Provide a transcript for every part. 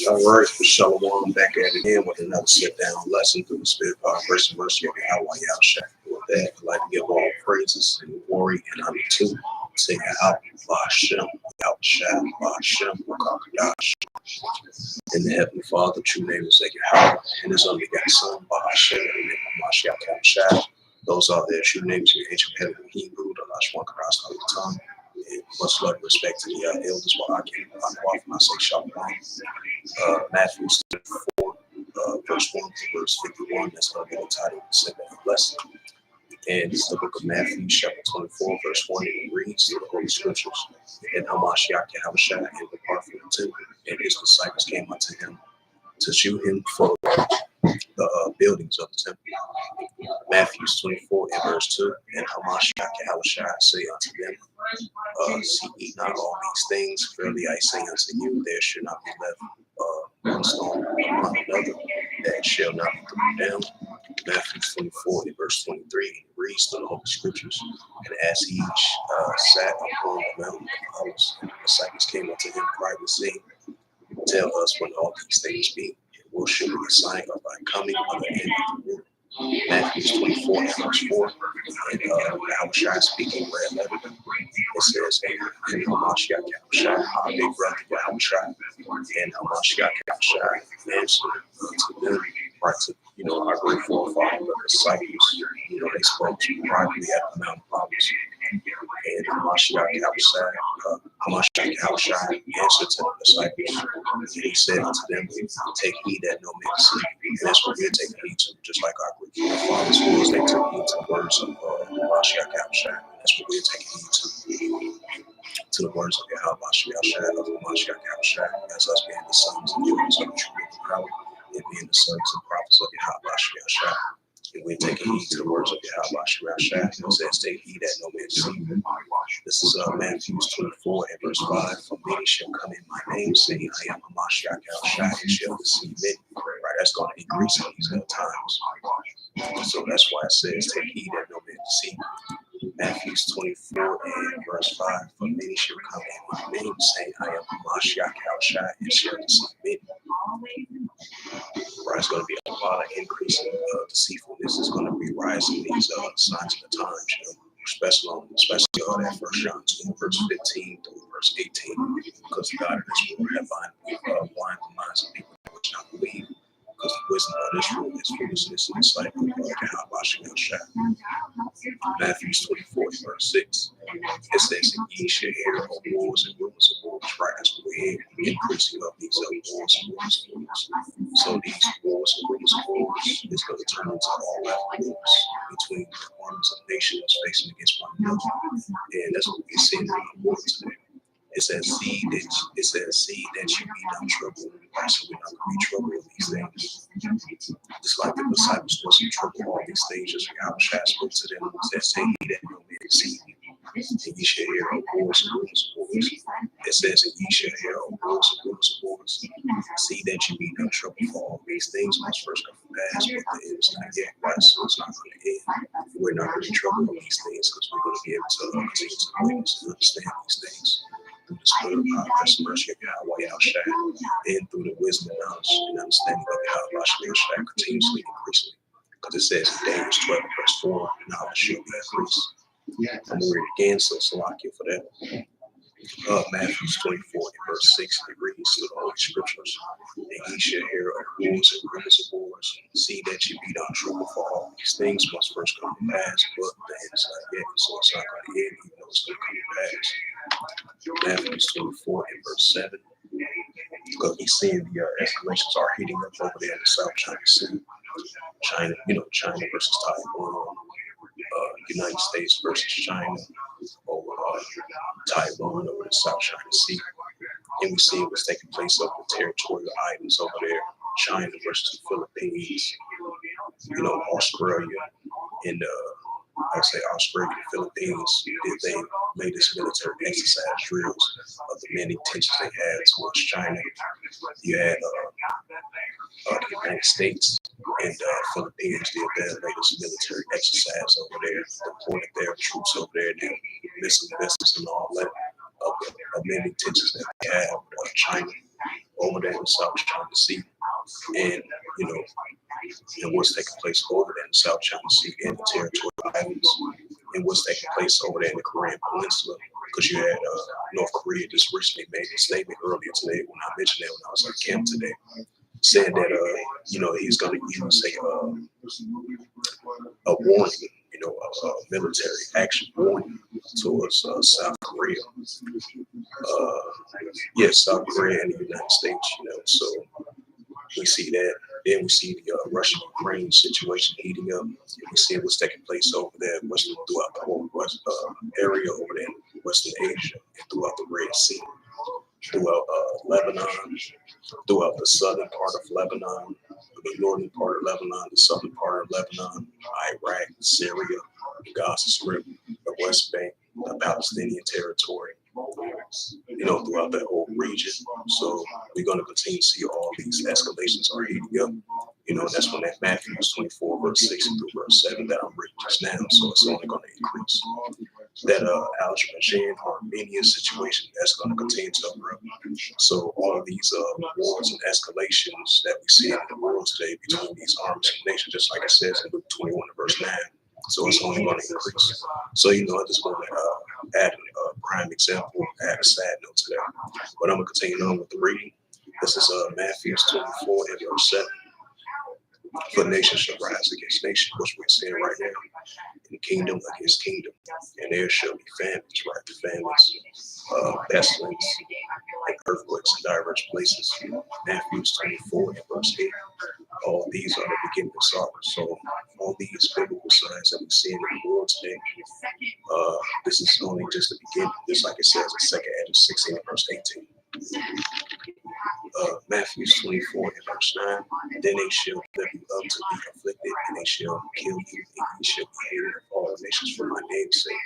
All right, for Shalom, back at it again with another sit down lesson through the Spirit, power, grace, and mercy of Yahweh Yahushua. With that, I'd like to give all praises and glory and honor to Yahweh Hashem, Yahushua, Hashem, Wakakadash. In the Heavenly Father, true name is Yahweh, and His only begotten Son, Hashem, and the name of Mashiach Yahushua. Those are their true names in ancient Heavenly Hebrew, the Lashwan Karas, the tongue. And much love and respect to the elders while I came on when I say Shalom. Matthew 4, verse 1 to verse 51. That's going to be the title of the second lesson. And it's the book of Matthew, chapter 24, verse 1. And it reads the Holy Scriptures. And Hamashiach Yahushua and depart from the temple. And his disciples came unto him to shew him for the buildings of the temple. Matthew 24 and verse 2. And Hamashiach Yahushua say unto them, seek ye not all these things. Verily I say unto you, there should not be left one stone upon another that shall not be thrown down. Matthew 24 and verse 23 reads the Holy Scriptures. And as he sat upon the mountain of Olives, the disciples came unto him privately, saying, tell us when all these things be, and will show you a sign of thy coming on the end of the world. Matthew 24 and verse 4. And Yahushua speaking red letter. It says, and Hamashiach Yahushua, our big brother Yahushua, and Hamashiach Yahushua answered to them, right to, our great forefather, the disciples, they spoke privately at the Mount of Olives. And Hamashiach Yahushua answered to the disciples, and he said unto them, take heed that no man see. And that's what we're taking heed to, just like our great forefathers was. They took heed to the words of Hamashiach Yahushua. That's what we're taking heed to the words of Yahweh Yahushua, of Hamashiach Yahushua, as us being the sons and daughters of the true power, and being the sons and prophets of Yahweh Yahushua. And we're taking heed to the words of Yahweh Yahushua. It says, take heed that no man see. This is Matthew 24 and verse 5. For many shall come in my name, saying, I am Hamashiach Yahushua, and shall deceive many. Right, that's going to increase in these times. So that's why it says, take heed that no man deceive. Matthew 24 and verse 5. For many shall come in my name, saying, I am Hamashiach Yahushua, and shall deceive many. Right, it's going to be a lot of increasing deceitfulness. It's going to be rising these signs of the times, especially all that First John 2, verse 15 through verse 18, because God in this world have blind the minds of people which not believe, because the wisdom of this world is foolishness in the sight of Yahushua. Matthew 24 verse 6. It says, and ye shall hear of wars and rumors of wars. Right, that's what we're hearing, increasing of these wars and rumors of wars. So these wars and rumors of wars is going to turn into all out wars between the armies of nations facing against one another. And that's what we're seeing in the war today. It says, see that you be not troubled. Right, so we're not going to be troubled with these things. Just like the disciples was in trouble all these things, just like Yahushua spoke to them, it says, take heed that no man see. And ye shall hear of wars and rumors of wars. It says, and ye shall hear of wars and rumors of wars. See that you be not troubled, for all these things must first come to pass, but the end is not yet. Right, so it's not going to end. We're not going to be troubled with these things, because we're going to be able to continue to witness and understand these things through the spirit of God, grace and mercy of Yahweh Yahushua, and through the wisdom and knowledge and understanding of Yahweh Yahushua continuously increasing. Because it says in Daniel 12 verse 4, knowledge shall be increased. I'm going to read it again, so Salakia for that. Matthew 24 and verse 6, it reads through the Holy Scriptures, and ye shall hear of wars and rumors of wars. See that you be not troubled, for all these things must first come to pass, but the end is not yet, so it's not going to end, even though it's going to come to pass. Matthew 24 and verse 7, because we see the escalations are heating up over there in the South China Sea. China versus Taiwan, United States versus China, over Taiwan, over the South China Sea. And we see what's taking place over the territorial islands over there, China versus the Philippines, Australia, and Australia and Philippines, they made this military exercise drills of the many tensions they had towards China. You had the United States and Philippines did their latest military exercise over there, deployed their troops over there, and missile business and all that of many tensions that they have with China. over there in the South China Sea, and you know, and what's taking place over there in the South China Sea and the territorial islands, and what's taking place over there in the Korean Peninsula. Because you had North Korea just recently made a statement earlier today when I mentioned that when I was at camp today, saying that he's going to use a warning, a military action warning towards South Korea. Yes, South Korea and the United States. So we see that. Then we see the Russia-Ukraine situation heating up. We see what's taking place over there, throughout the whole west area over there in Western Asia, and throughout the Red Sea, throughout Lebanon, throughout the southern part of Lebanon, the northern part of Lebanon, the southern part of Lebanon, Iraq, Syria, the Gaza Strip, the West Bank, the Palestinian territory, throughout that whole region. So we're going to continue to see all these escalations are heating up. That's when that Matthew 24, verse 6 through verse 7 that I'm reading just now. So it's only going to increase. That Azerbaijan, Armenia situation, that's going to continue to erupt. So all of these wars and escalations that we see in the world today between these armed nations, just like it says in Luke 21 verse 9. So it's only going to increase. So, I just want to add a prime example, add a sad note to that. But I'm going to continue on with the reading. This is Matthew 24 and verse 7. For nation shall rise against nation, which we're seeing right now, and kingdom against kingdom. And there shall be famines, right? The famines, pestilence, and earthquakes in diverse places. Matthew 24 and verse 8. All these are the beginning of sorrow. So all these biblical signs that we see in the world today, this is only just the beginning. Just like it says in 2 Edge 16 and verse 18. Matthew 24 and verse 9. Then they shall lift you up to be afflicted, and they shall kill you, and you shall be hated of all nations for my name's sake.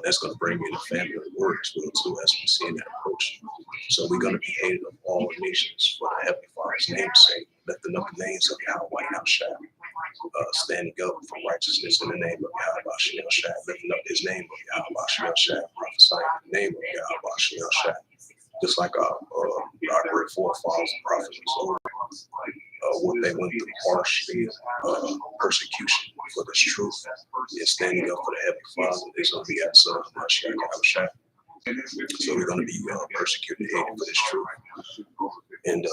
That's going to bring me in the family of the word as well, too, as we see in that approach. So we're going to be hated of all nations for the Heavenly Father's name's sake, lifting up the names of Yahweh Yahushua, standing up for righteousness in the name of Yahweh Yahushua, lifting up his name of Yahweh Yahushua, prophesying in the name of Yahweh Yahushua. Just like our great forefathers and prophets and what they went through, harsh persecution for this truth, and standing up for the Heavenly Father, is going to be at Son of Mashiach. So we're going to be persecuted and hated for this truth. And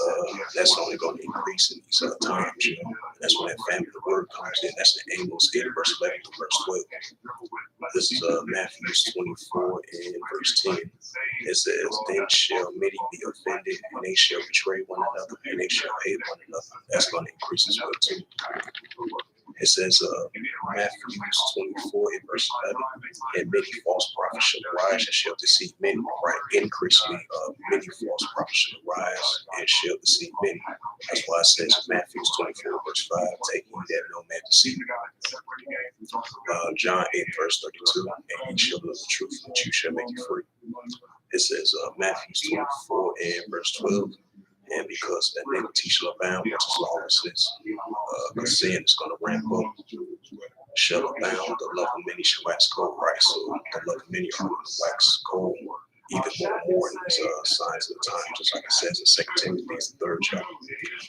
that's only going to increase in these times. That's when that family of the word comes in. That's in Amos 8, verse 11 to verse 12. This is Matthew 24 and verse 10. It says, then shall many be offended, and they shall betray one another, and they shall hate one another. That's going to increase as well, too. It says, Matthew 24 and verse 11, and many false prophets shall rise and shall deceive many, right? Increasingly, many false prophets shall rise and shall deceive many. That's why it says in Matthew 24 verse 5, take heed that no man deceive you. John 8 verse 32, and ye shall know the truth, and you shall make you free. It says Matthew 24 and verse 12, and because that iniquity shall abound, which is lawlessness, the sin is going to ramp up, shall abound, the love of many shall wax cold, right? So the love of many are going to wax cold, even more in these signs of the time, just like it says in 2 Timothy, the 3rd chapter.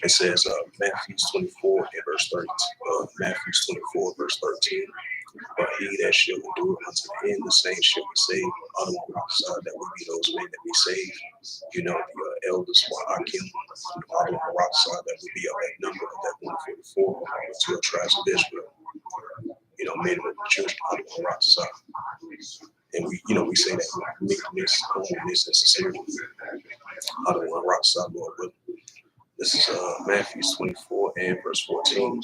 It says Matthew 24 and verse 13, Matthew 24 verse 13. But he that shall endure unto the end, the same shall be saved. Other one prophesied that we be those men that be saved. The elders were Akim. Other one prophesied that we be of that number of that 144, the 12 tribes of Israel. Men with children, other one prophesied. And we say that meekness, humbleness, and sincerity. Other one prophesied, Lord willing. This is Matthew 24 and verse 14.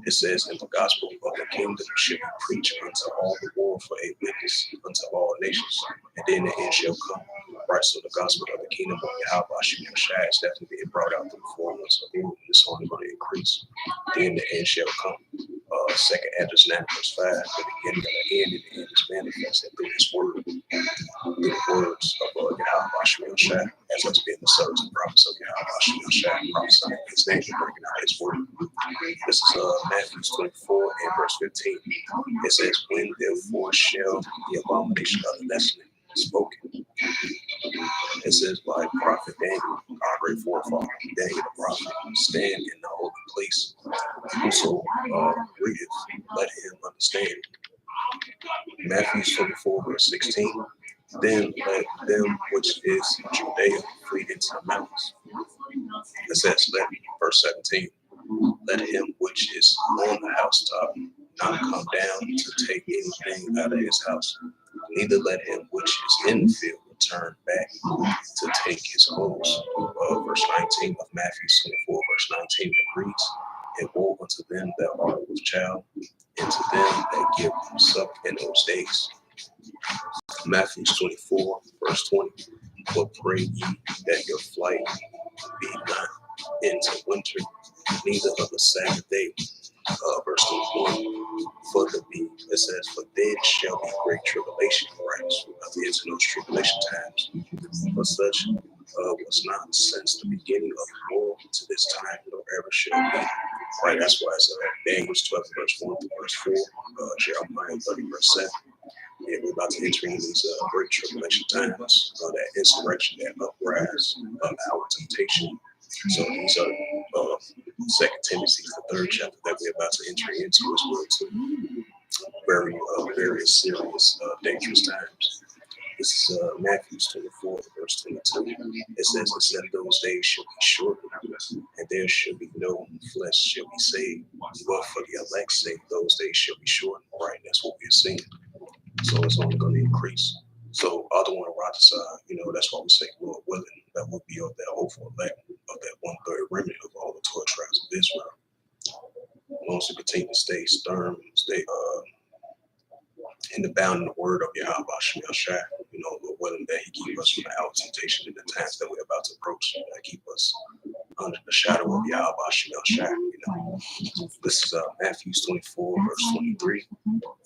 It says, and the gospel of the kingdom should be preached unto all the world for a witness unto all nations, and then the end shall come. Right, so the gospel of the kingdom of Yahweh Shai is definitely being brought out through the 4 months of the world, and it's only going to increase. Then the end shall come. 2 Edges 9 verse 5, the beginning of the end, and the end is manifested through his word, through the words of Yahweh Shai, as us being the servants and prophets of Yahweh Shai, prophesying his name and bringing out his word. This is Matthew 24 and verse 15. It says, when therefore shall the abomination of the lessening spoken, It says, by prophet Daniel, our great forefather, Daniel the prophet, stand in the holy place. Whoso readeth, let him understand. Matthew 24, verse 16. Then let them which is Judea flee into the mountains. It says, verse 17. Let him which is on the housetop not come down to take anything out of his house. Neither let him which is in the field return back to take his clothes. Verse 19 of Matthew 24, verse 19, that reads, and woe unto them that are with child, and to them that give suck in those days. Matthew 24, verse 20, but pray ye that your flight be not into winter, neither of the Sabbath day. Verse 21, it says, for then shall be great tribulation, right? At the end of those tribulation times. For such was not since the beginning of the world to this time, nor ever shall be. Right, that's why it's Daniel 12, verse 1 through verse 4, Jeremiah 30, verse 7. Yeah, we're about to enter in these great tribulation times, that insurrection, that uprise, our temptation. So these are 2 Timothy, the 3rd chapter that we're about to enter into as well too. Very serious, dangerous times. This is Matthew 24, verse 22. It says, and those days shall be shortened, and there shall be no flesh shall be saved. But for the elect's sake, those days shall be shortened. Right, that's what we're seeing. So it's only going to increase. So other one Rathasai, that's why we say, Lord willing, that will be of that hopeful elect, of that 1/3 remnant of all the 12 tribes of Israel. Once we continue to stay stern, stay in the bound in the word of Yahweh Shemel Shai, Lord willing that He keep us from our temptation in the times that we're about to approach, that keep us under the shadow of Yahweh Shemel Shai. This is Matthew 24, verse 23.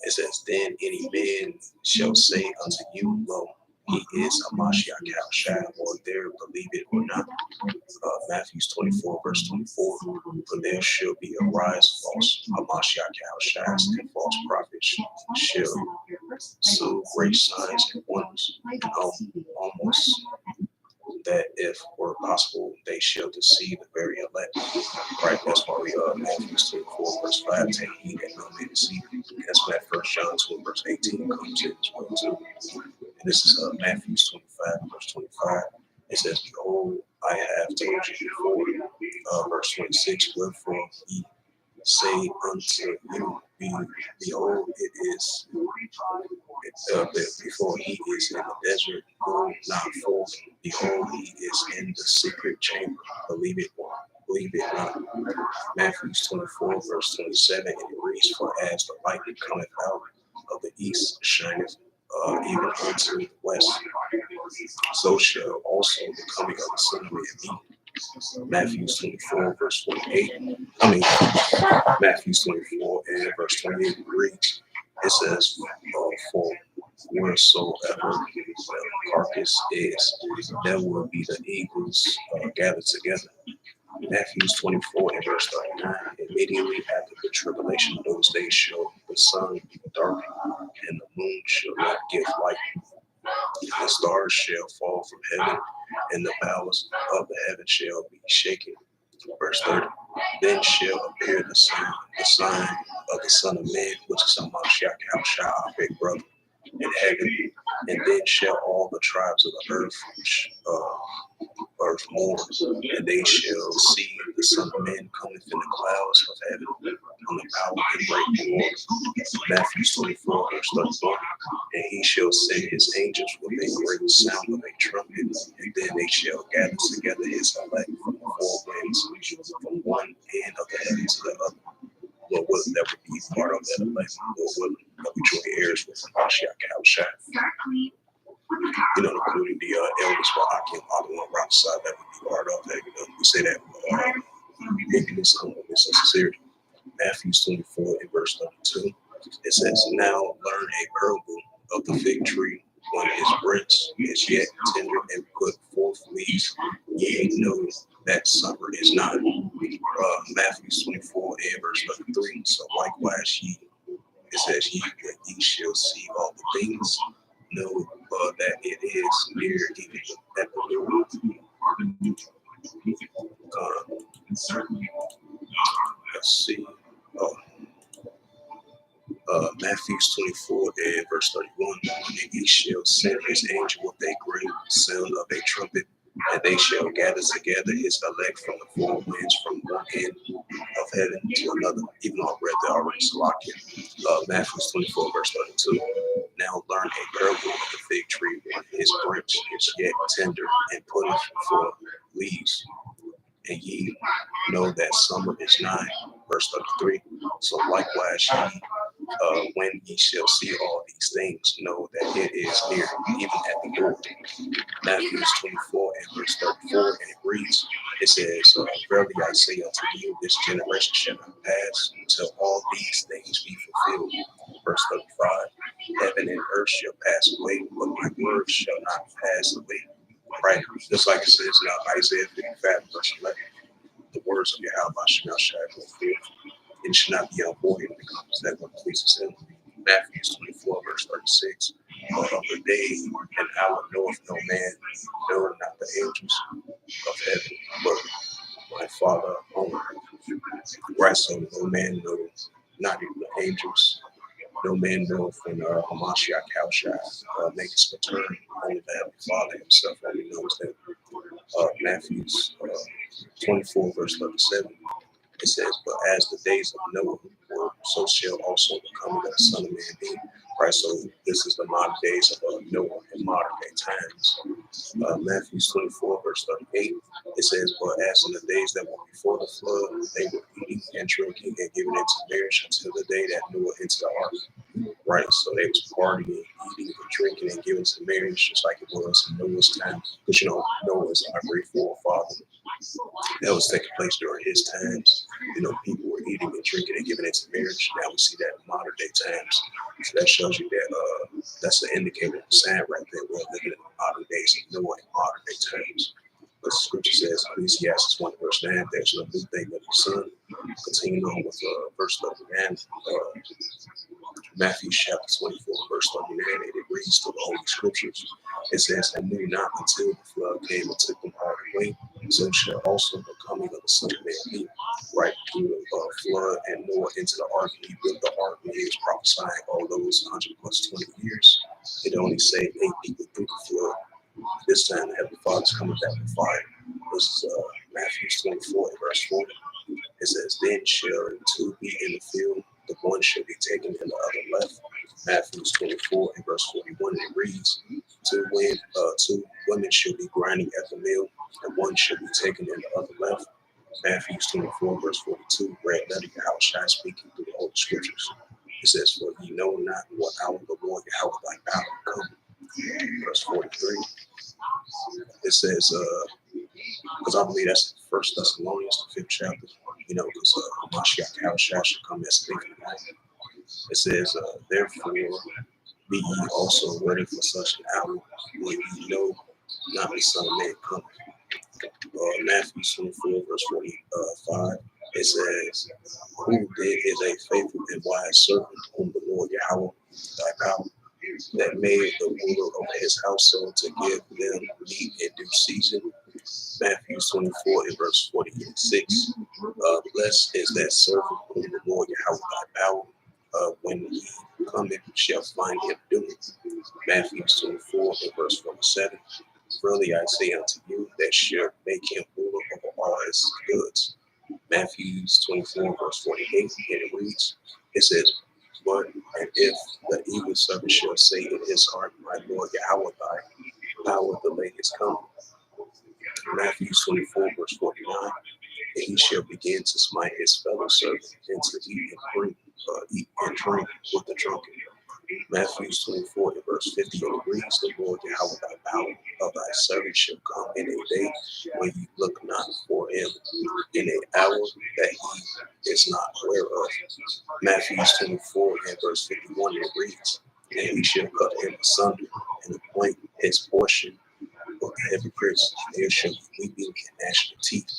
It says, then any man shall say unto you, lo, he is a Mashiach Yahushua, or there believe it or not. Matthew 24, verse 24. For there shall be a rise false Mashiach Yahushua, and false prophets shall so great signs and wonders, and almost that if were possible, they shall deceive the very elect. Right, that's why we Matthew 24, verse 5, take heed that no man deceive. That's why 1 John 2, verse 18 comes in as well too. And this is Matthew 25, verse 25. It says, behold, I have told you before. Verse 26, wherefore he say unto you, behold, it is before he is in the desert, go not forth. Behold, he is in the secret chamber. Believe it not. Matthew 24, verse 27, and it reads, for as the light that cometh out of the east shineth even unto the west, so shall also the coming of the Son of Man be. Matthew 24, verse 28. Matthew 24 and verse 28 reads, it says, for wheresoever the carcass is, there will be the eagles gathered together. Matthew 24 and verse 39, immediately after the tribulation of those days shall the sun be dark, and the moon shall not give light. The stars shall fall from heaven, and the bowels of the heaven shall be shaken. Verse 30, then shall appear the sign of the Son of Man, which is Mashiach Yahushua, our big brother, in heaven, and then shall all the tribes of the earth mourn, and they shall see the Son of Man cometh in the clouds of heaven on the power and great reward. Matthew 24, verse 31, and he shall send his angels with a great sound of a trumpet, and then they shall gather together his elect from the four winds, from one end of the heaven to the other. Lord willing, that would be part of that elect. Lord willing, that we join heirs with Mashiach Yahushua. Including the elders for Akim, Adonai, Rathasai, that would be part of that. We say that meekness, humbleness, and sincerity. Matthew 24 and verse 32. It says, now learn a parable of the fig tree. When his branch is yet tender and put forth leaves, ye know that summer is nigh. Matthew 24 and verse 33. So likewise, it says, ye when ye shall see all the things, know that it is near even at the door. Let's see. Oh, Matthew 24 and verse 31. And he shall send his angel with a great sound of a trumpet, and they shall gather together his elect from the four winds, from one end of heaven to another. Even though I read that already, Salakia. Matthew 24, verse 32. Now learn a parable of the fig tree. When his branch is yet tender and putteth forth leaves, and ye know that summer is nigh. Verse 33. So likewise when ye shall see all these things, know that it is near, even at the door. Matthew 24 and verse 34, and it reads, it says, verily I say unto you, this generation shall not pass until all these things be fulfilled. Verse 35, heaven and earth shall pass away, but my words shall not pass away. Right? Just like it says now, Isaiah 55, verse 11, the words of Yahweh shall not go forth. It should not be avoided because that what pleases him. Matthew 24, verse 36. Of the day and hour knoweth no man, nor not the angels of heaven, but my Father only. Right, so no man knows, not even the angels. No man knows when Hamashiach Kalshai makes his return. Only the Heavenly Father himself only knows that. Matthew 24, verse 37. It says, but as the days of Noah were, so shall also the coming of the Son of Man be. Right, so this is the modern days of Noah in modern day times. Matthew 24, verse 38, it says, but as in the days that were before the flood, they were eating and drinking and giving into marriage until the day that Noah entered the ark. Right, so they was partying, eating and drinking and giving to marriage, just like it was in Noah's time. Because Noah is our great forefather. That was taking place during his times. People were eating and drinking and giving into marriage. Now we see that in modern day times. So that shows you that that's an indicator of the sign right there. We're living in the modern days of Noah in modern day times. But the scripture says, Ecclesiastes 1 verse 9, there's no new thing under the sun. Continuing on with verse 39, Matthew chapter 24, verse 39, and it reads to the Holy Scriptures. It says, and knew not until the flood came and took them all away, so shall also the coming of the Son of Man be. Right through the flood and Noah into the ark, and he built the ark when he was prophesying all those 100 plus 20 years. It only saved 8 people through the flood. This time the Heavenly Father's coming back with fire. This is Matthew 24, verse 40. It says, then shall two be in the field, the one shall be taken and the other left. Matthew 24 and verse 41, it reads, two women shall be grinding at the mill, and one shall be taken and the other left. Matthew 24, verse 42, read letter Yahweh speaking through the Holy Scriptures. It says, for ye know not what hour the Lord Yahweh thy power will come. Verse 43, it says, because I believe that's First Thessalonians, the 5th chapter, because Hamashiach Kalshai shall come as a thief in the night. It says, therefore, be ye also ready for such an hour when ye know not the Son of Man coming. Matthew 24, verse 45, it says, who then is a faithful and wise servant whom the Lord Yahweh thy power that made the ruler over his household to give them meat in due season. Matthew 24 and verse 46. Blessed is that servant whom the Lord Yahweh thy power when he cometh shall find him doing. Matthew 24 and verse 47. Really I say unto you that shall make him ruler over all his goods. Matthew 24 verse 48, and it reads, it says, but and if the evil servant shall say in his heart, my Lord Yahweh thy power delay is coming. Matthew 24 verse 49, and he shall begin to smite his fellow servant and to eat and drink with the drunken. Matthew 24 and verse 50, and it reads, the Lord Yahweh thy power of thy servant shall come in a day when you look not for him, in an hour that he is not aware of. Matthew 24 and verse 51, and it reads, and he shall cut him asunder and appoint his portion of the hypocrites. There shall be weeping and gnashing of teeth.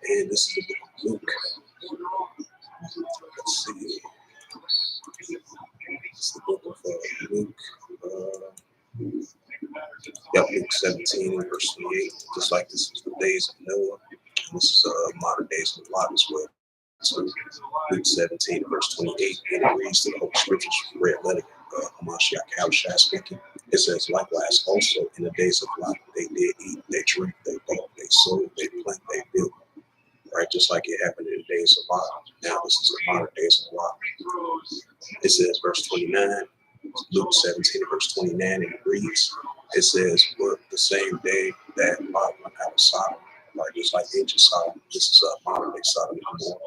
And this is the book of Luke. Let's see. It's the book of Luke. 17 and verse 28. Just like this is the days of Noah. And this is modern days of Lot as well. So Luke 17 verse 28. And it reads the Holy Scriptures, red letter, Hamashiach Yahushua speaking. It says, likewise also in the days of Lot, they did eat, they drink, they bought, they sold, they plant, they built. Right, just like it happened in the days of Lot. Now this is the modern days of Lot. It says, verse 29, Luke 17, verse 29, and it reads, it says, but the same day that Lot went out of Sodom, right, just like ancient Sodom, this is a modern day Sodom and Gomorrah.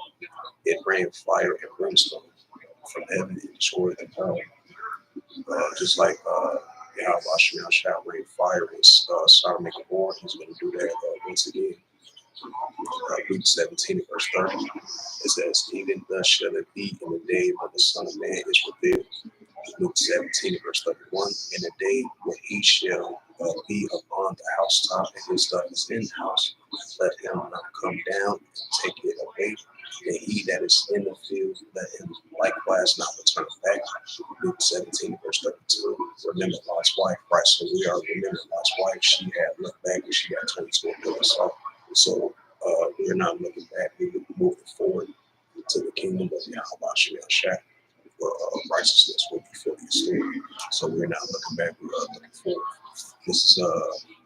It rained fire and brimstone from heaven and destroyed them all. Just like Yahweh shall rain fire and Sodom and Gomorrah, he's going to do that once again. Luke 17, verse 30. It says, even thus shall it be in the day when the Son of Man is revealed. Luke 17, verse 31. In the day when he shall be upon the housetop and his stuff is in the house, let him not come down and take it away. And he that is in the field, let him likewise not return back. Luke 17, verse 32. Remember Lot's wife, right? So we are remembering Lot's wife. She had looked back and she got turned to a pillar of salt. So we're not looking back, we're moving forward to the kingdom of Yahweh Shah, where righteousness will be fully restored. So we're not looking back, we're looking forward. This is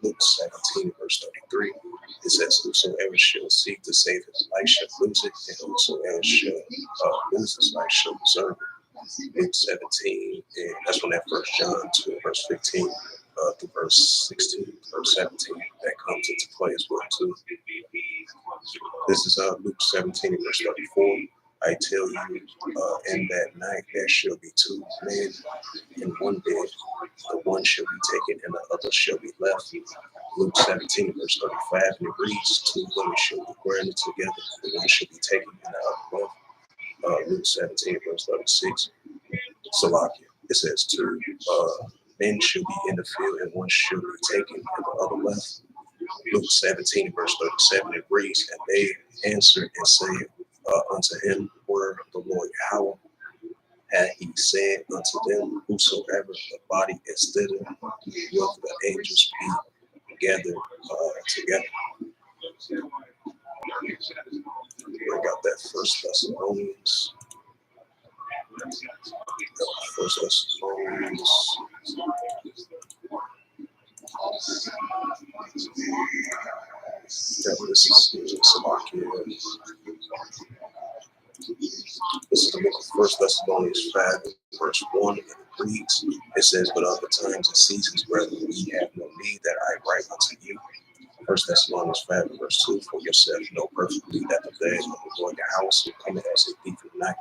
Luke 17, verse 33. It says, whosoever shall seek to save his life shall lose it, and whosoever shall lose his life shall preserve it. Luke 17, and that's when that 1 John 2, verse 15 to verse 16, verse 17, that comes into play as well too. This is Luke 17, verse 34. I tell you, in that night there shall be two men in one bed. The one shall be taken and the other shall be left. Luke 17, verse 35, and it reads, two women shall be grinded together. The one shall be taken and the other left. Luke 17, verse 36. Salakia. It says, two men shall be in the field and one shall be taken and the other left. Luke 17, verse 37, it reads, and they answered and said unto him, where the Lord Yahweh had he said unto them, whosoever the body is thither, will the angels be gathered together. Bring out that First Thessalonians. First Thessalonians. This is Salakia. This is the book of First Thessalonians 5, verse 1, and it reads, it says, but other times and seasons, brethren, we have no need that I write unto you. First Thessalonians 5, verse 2, for yourself know perfectly that the day of the Lord your house will come as a thief in the night.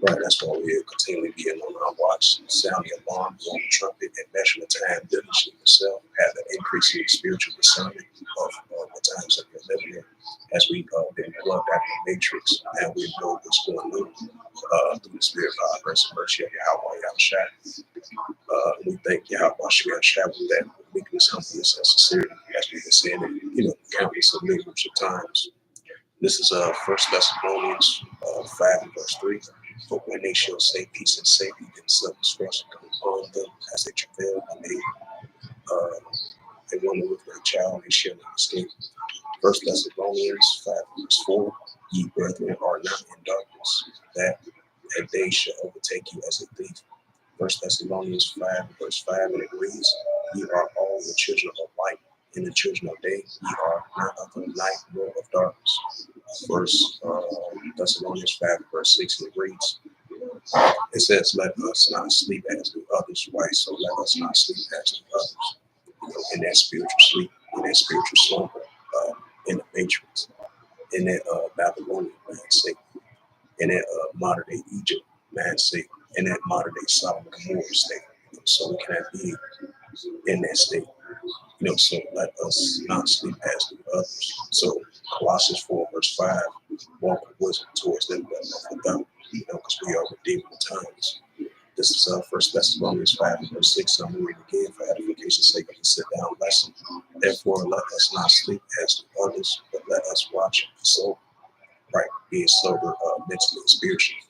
Right, that's why we'll continually be on our watch, sound the alarm, blow the trumpet, and measure the time diligently yourself, have an increasing spiritual discernment of the times that we're living in. As we've been plugged out of the matrix, and we know what's going on through the spirit of God, grace and mercy of Yahweh Yahushua. We thank Yahweh Yahushua with that weakness, humbleness, and sincerity, as we've been saying it, countless of millions of times. This is First Thessalonians 5, verse 3. But when they shall say peace and safety, then sudden destruction come upon them as they travail, and they wonder with their child, they shall not escape. First Thessalonians 5, verse 4. Ye brethren are not in darkness, that day shall overtake you as a thief. First Thessalonians 5, verse 5, and it reads, ye are all the children of light, and the children of day, ye are not of the night nor of darkness. First Thessalonians 5, verse 6, and it reads, it says, let us not sleep as do others, right? So let us not sleep as do others, in that spiritual sleep, in that spiritual slumber, in the matrix, in that Babylonian mindset, in that modern day Egypt mindset, in that modern day Sodom and Gomorrah state. So we cannot be in that state. So let us not sleep as do others. So Colossians 4, verse 5, walk with wisdom towards them that love without, because we are redeeming the times. This is First Thessalonians 5, verse 6. I'm reading again for edification's sake of the sit-down lesson. Therefore, let us not sleep as do others, but let us watch so, right, being sober mentally and spiritually.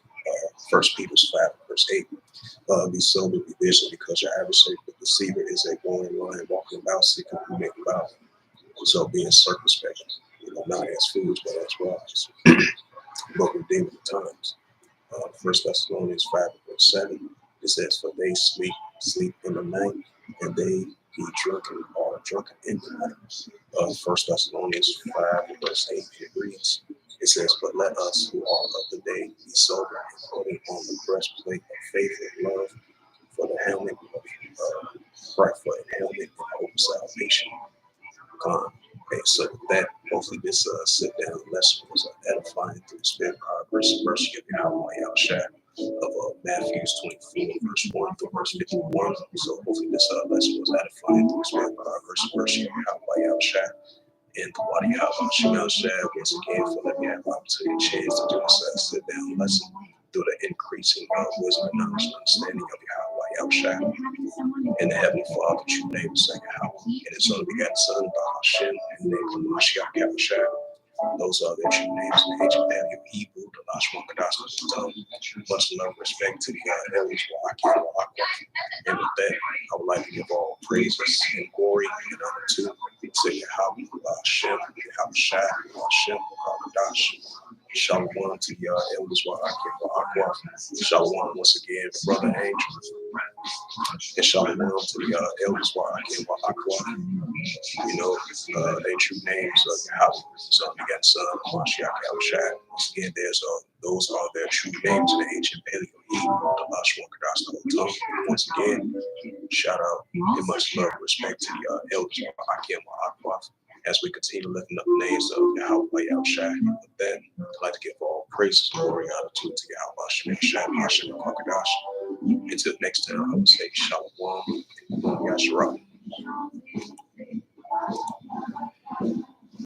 First Peter 5, verse verse 8. Be sober, be vigilant, because your adversary, the deceiver, is a roaring lion, walking about, seeking whom may devour. So being circumspect, not as fools, but as wise, but redeeming the times. 1 Thessalonians 5 verse 7, it says, for they sleep in the night, and they be drunken, or drunken in the night. 1 Thessalonians 5 verse 8, it reads, it says, but let us who are of the day be sober, and putting on the breastplate of faith and love, for the helmet of right foot and helmet and hope of salvation. Okay, so with that, hopefully this sit down lesson was edifying through the spirit of grace and mercy of Yahweh Yahushua of Matthew 24, verse 1 through verse 51. So hopefully this lesson was edifying through the spirit of grace and mercy of Yahweh Yahushua. And the Wadi Yahushua once again for letting me have the opportunity, chance to do this sit down lesson through the increasing wisdom and knowledge and understanding of Yahweh Yahushua. And the Heavenly Father, true name is Yahweh, and His only begotten Son, Bahashem, and the name of Mashiach Yahushua. Those are their true names in the ancient Daniel, Hebrew, the Lashma Kadas, the tongue. Much love, respect to the Elders, Wa'akim, Wa'akwa. And with that, I would like to give all praises and glory and honor to Yahweh, Hashem, Yahushua, Hashem, Kadas. Shalom to the Elders, Wa'akim, Wa'akwa. Shalom once again, Brother Angel. And shalom to the Elders, Wa'akim, Wa'akwa. Their true names of Yahweh, Son, begotten Son, Mashiach Yahushua. Once again, those are their true names in the ancient Paleo Hebrew, the Lashma Kadas, the whole tongue. Once again, shout out and much love and respect to the Elders, Wa'akim, Wa'akwa, as we continue lifting up the names of Yahweh Yahushua. And with that, I'd like to give all praises, glory, and honor to Yahweh Yahushua, Hashem, and Kakadash. Until next time, I would say Shalom and Yasharal.